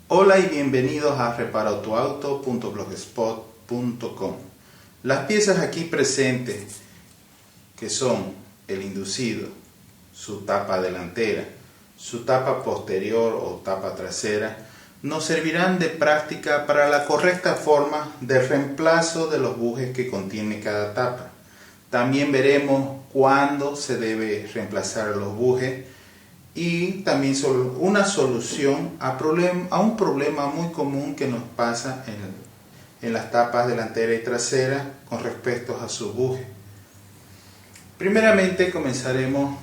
Hola y bienvenidos a reparatuauto.blogspot.com. Las piezas aquí presentes, que son el inducido, su tapa delantera, su tapa posterior o tapa trasera, nos servirán de práctica para la correcta forma de reemplazo de los bujes que contiene cada tapa. También veremos cuándo se debe reemplazar los bujes y también una solución a un problema muy común que nos pasa en las tapas delantera y trasera con respecto a sus bujes. Primeramente comenzaremos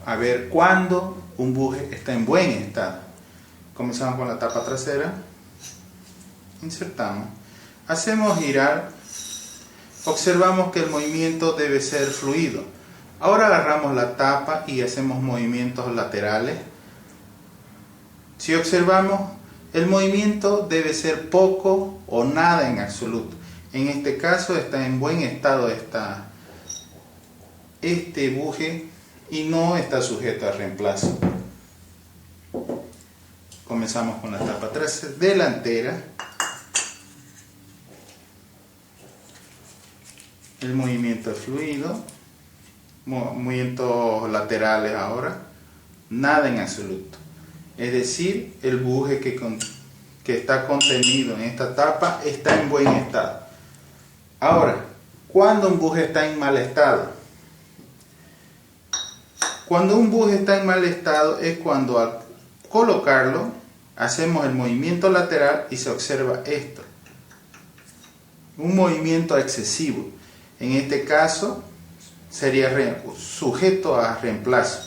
a ver cuándo un buje está en buen estado. Comenzamos con la tapa trasera, insertamos, hacemos girar, observamos que el movimiento debe ser fluido. Ahora agarramos la tapa y hacemos movimientos laterales. Si observamos, el movimiento debe ser poco o nada en absoluto. En este caso está en buen estado este buje y no está sujeto a reemplazo. Comenzamos con la tapa delantera. El movimiento es fluido. Movimientos laterales ahora. Nada en absoluto. Es decir, el buje que está contenido en esta tapa está en buen estado. Ahora, ¿cuándo un buje está en mal estado? Cuando un buje está en mal estado es cuando al colocarlo hacemos el movimiento lateral y se observa esto, un movimiento excesivo. En este caso sería sujeto a reemplazo.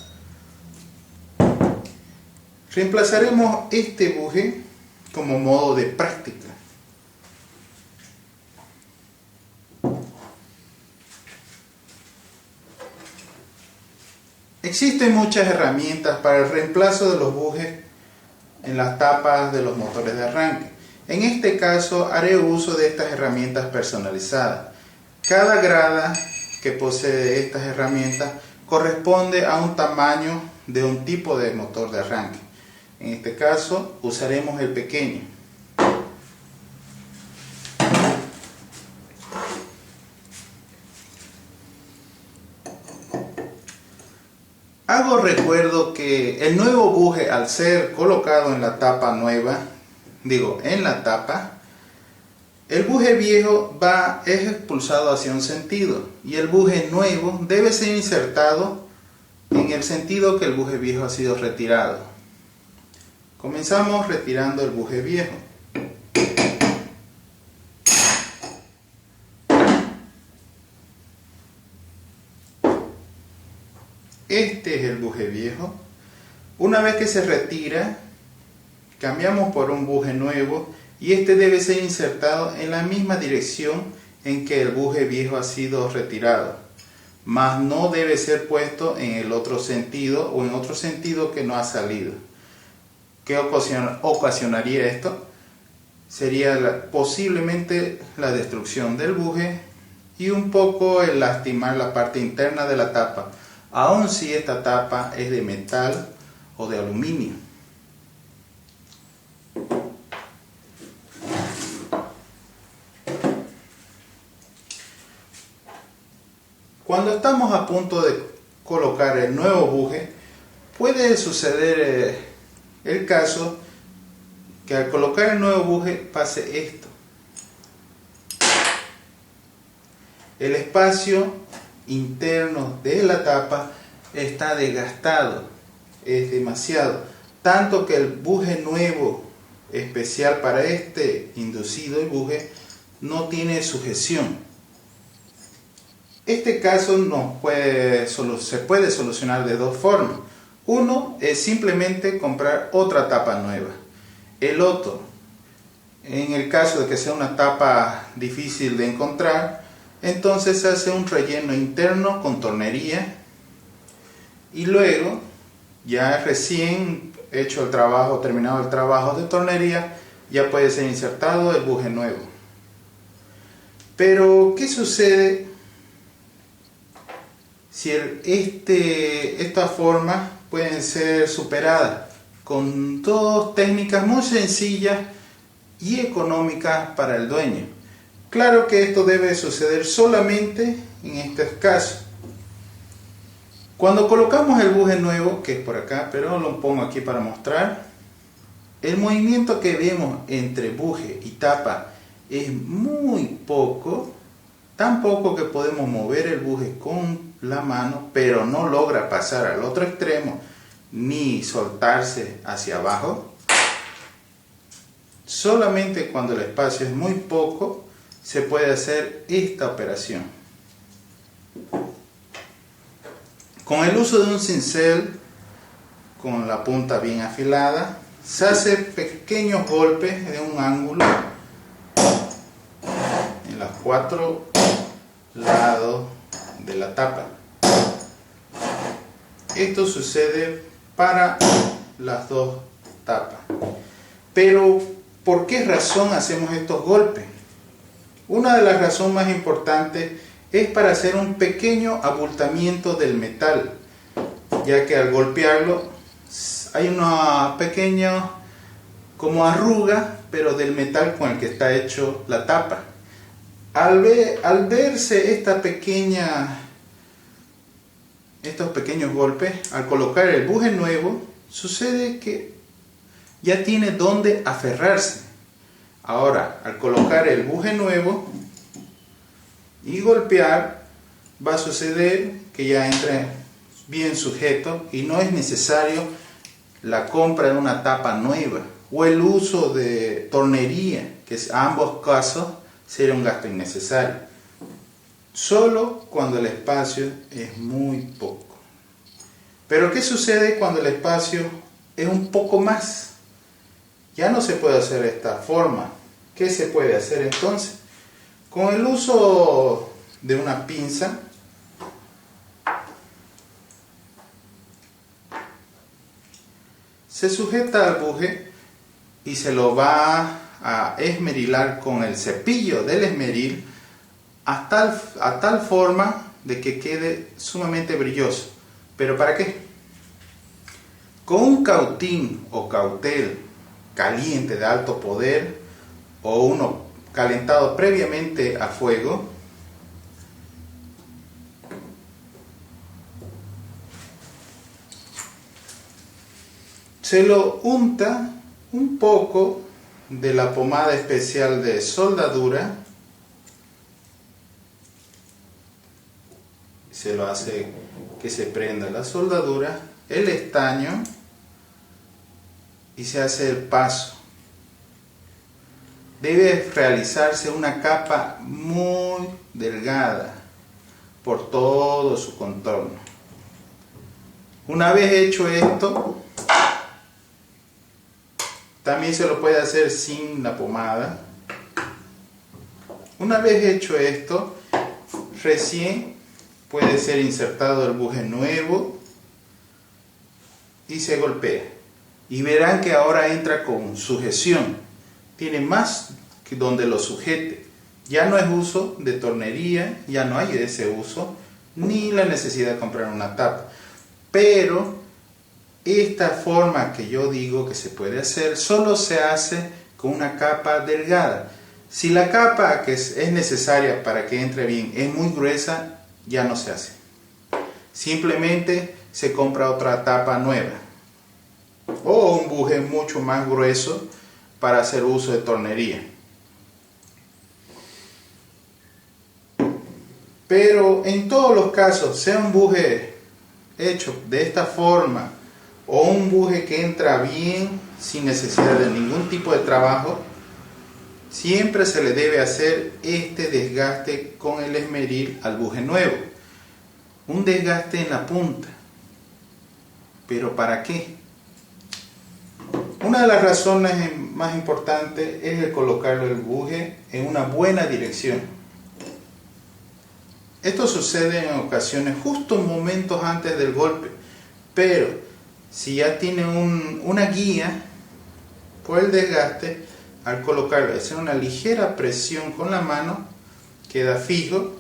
Reemplazaremos este buje como modo de práctica. Existen muchas herramientas para el reemplazo de los bujes en las tapas de los motores de arranque. En este caso haré uso de estas herramientas personalizadas. Cada grada que posee estas herramientas corresponde a un tamaño de un tipo de motor de arranque. En este caso usaremos el pequeño. Hago recuerdo que el nuevo buje, al ser colocado en la tapa nueva, el buje viejo es expulsado hacia un sentido y el buje nuevo debe ser insertado en el sentido que el buje viejo ha sido retirado. Comenzamos retirando el buje viejo. Este es el buje viejo. Una vez que se retira, cambiamos por un buje nuevo y este debe ser insertado en la misma dirección en que el buje viejo ha sido retirado, mas no debe ser puesto en el otro sentido o en otro sentido que no ha salido. ¿Qué ocasionaría esto? Sería posiblemente la destrucción del buje y un poco el lastimar la parte interna de la tapa, aun si esta tapa es de metal o de aluminio. Cuando estamos a punto de colocar el nuevo buje, puede suceder el caso que al colocar el nuevo buje pase esto. El espacio interno de la tapa está desgastado, es demasiado, tanto que el buje nuevo especial para este inducido y buje no tiene sujeción. Este caso se puede solucionar de dos formas. Uno es simplemente comprar otra tapa nueva. El otro, en el caso de que sea una tapa difícil de encontrar, entonces se hace un relleno interno con tornería y luego, ya recién hecho el trabajo, terminado el trabajo de tornería, ya puede ser insertado el buje nuevo. Pero, ¿qué sucede si estas formas pueden ser superadas con dos técnicas muy sencillas y económicas para el dueño. Claro que esto debe suceder solamente en estos casos. Cuando colocamos el buje nuevo, que es por acá, pero lo pongo aquí para mostrar, el movimiento que vemos entre buje y tapa es muy poco, tan poco que podemos mover el buje con la mano, pero no logra pasar al otro extremo ni soltarse hacia abajo. Solamente cuando el espacio es muy poco se puede hacer esta operación. Con el uso de un cincel con la punta bien afilada, se hace pequeños golpes de un ángulo en los 4 lados de la tapa. Esto sucede para las dos tapas. Pero, ¿por qué razón hacemos estos golpes? Una de las razones más importantes es para hacer un pequeño abultamiento del metal, ya que al golpearlo hay una pequeña como arruga, pero del metal con el que está hecho la tapa. Al verse estos pequeños golpes, al colocar el buje nuevo, sucede que ya tiene donde aferrarse. Ahora, al colocar el buje nuevo y golpear, va a suceder que ya entre bien sujeto y no es necesario la compra de una tapa nueva o el uso de tornería, que en ambos casos sería un gasto innecesario. Solo cuando el espacio es muy poco. Pero ¿qué sucede cuando el espacio es un poco más? Ya no se puede hacer de esta forma. ¿Qué se puede hacer entonces? Con el uso de una pinza, se sujeta al buje y se lo va a esmerilar con el cepillo del esmeril a tal forma de que quede sumamente brilloso. ¿Pero para qué? Con un cautín o cautel caliente de alto poder o uno calentado previamente a fuego, se lo unta un poco de la pomada especial de soldadura, se lo hace que se prenda la soldadura, el estaño y se hace el paso. Debe realizarse una capa muy delgada por todo su contorno. Una vez hecho esto, también se lo puede hacer sin la pomada. Una vez hecho esto, recién puede ser insertado el buje nuevo y se golpea. Y verán que ahora entra con sujeción. Tiene más que donde lo sujete. Ya no es uso de tornería, ya no hay ese uso, ni la necesidad de comprar una tapa. Pero esta forma que yo digo que se puede hacer, solo se hace con una capa delgada. Si la capa que es necesaria para que entre bien es muy gruesa, ya no se hace. Simplemente se compra otra tapa nueva o un buje mucho más grueso para hacer uso de tornería. Pero en todos los casos, sea un buje hecho de esta forma o un buje que entra bien sin necesidad de ningún tipo de trabajo, siempre se le debe hacer este desgaste con el esmeril al buje nuevo. Un desgaste en la punta. ¿Pero para qué? Una de las razones más importantes es el colocarlo el buje en una buena dirección. Esto sucede en ocasiones justo momentos antes del golpe, pero si ya tiene una guía por el desgaste, al colocarlo, hacer una ligera presión con la mano, queda fijo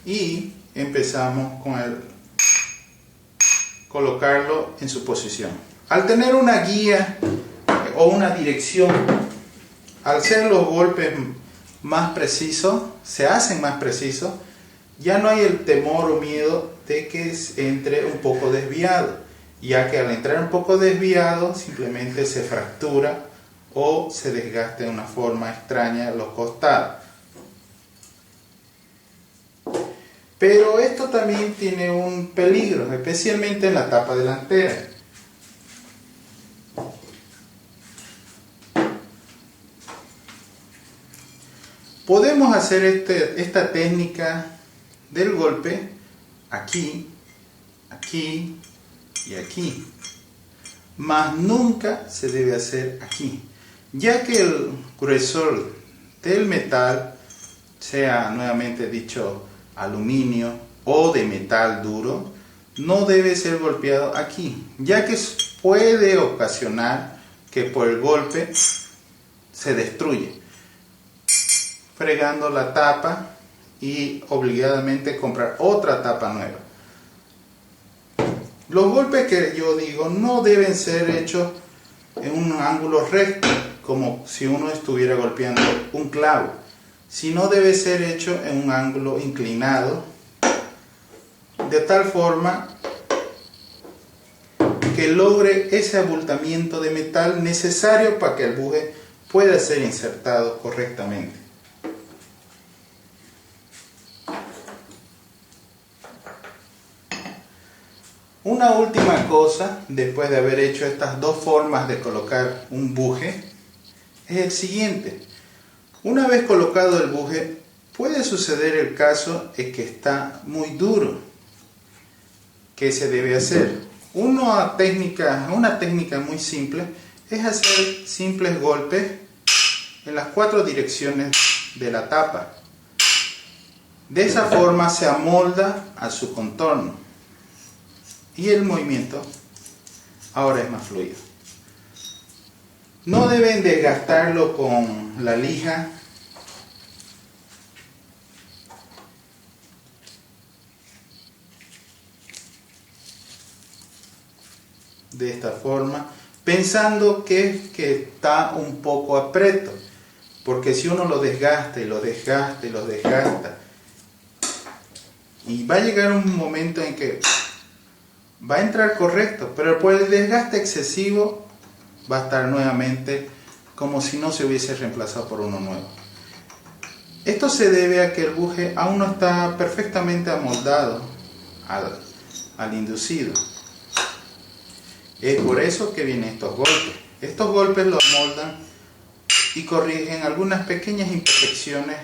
y empezamos con colocarlo en su posición. Al tener una guía o una dirección, al ser los golpes más precisos, se hacen más precisos, ya no hay el temor o miedo de que entre un poco desviado, ya que al entrar un poco desviado simplemente se fractura o se desgaste de una forma extraña los costados. Pero esto también tiene un peligro, especialmente en la tapa delantera. Podemos hacer esta técnica del golpe aquí, aquí y aquí, mas nunca se debe hacer aquí, ya que el gruesor del metal, sea nuevamente dicho aluminio o de metal duro, no debe ser golpeado aquí, ya que puede ocasionar que por el golpe se destruye, fregando la tapa y obligadamente comprar otra tapa nueva. Los golpes que yo digo no deben ser hechos en un ángulo recto, como si uno estuviera golpeando un clavo, sino debe ser hecho en un ángulo inclinado, de tal forma que logre ese abultamiento de metal necesario para que el buje pueda ser insertado correctamente. Una última cosa, después de haber hecho estas dos formas de colocar un buje, es el siguiente. Una vez colocado el buje, puede suceder el caso de que está muy duro. ¿Qué se debe hacer? Una técnica muy simple es hacer simples golpes en las 4 direcciones de la tapa. De esa forma se amolda a su contorno y el movimiento ahora es más fluido. No deben desgastarlo con la lija de esta forma, pensando que está un poco apreto, porque si uno lo desgasta y lo desgasta y lo desgasta, y va a llegar un momento en que va a entrar correcto, pero por el desgaste excesivo va a estar nuevamente como si no se hubiese reemplazado por uno nuevo. Esto se debe a que el buje aún no está perfectamente amoldado al inducido. Es por eso que vienen estos golpes. Estos golpes lo amoldan y corrigen algunas pequeñas imperfecciones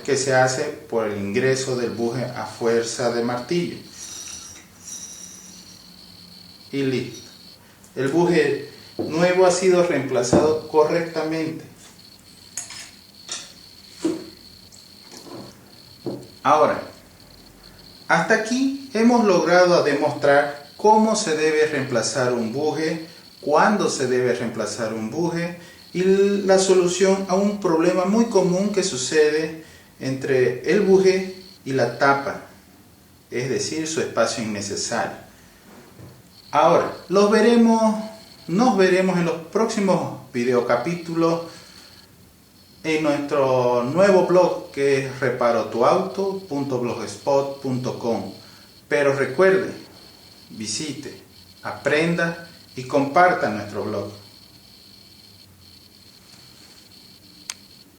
que se hace por el ingreso del buje a fuerza de martillo. Y listo. El buje nuevo ha sido reemplazado correctamente. Ahora, hasta aquí hemos logrado demostrar cómo se debe reemplazar un buje, cuándo se debe reemplazar un buje y la solución a un problema muy común que sucede entre el buje y la tapa, es decir, su espacio innecesario. Ahora, nos veremos en los próximos videocapítulos en nuestro nuevo blog que es reparotuauto.blogspot.com. Pero recuerde, visite, aprenda y comparta nuestro blog.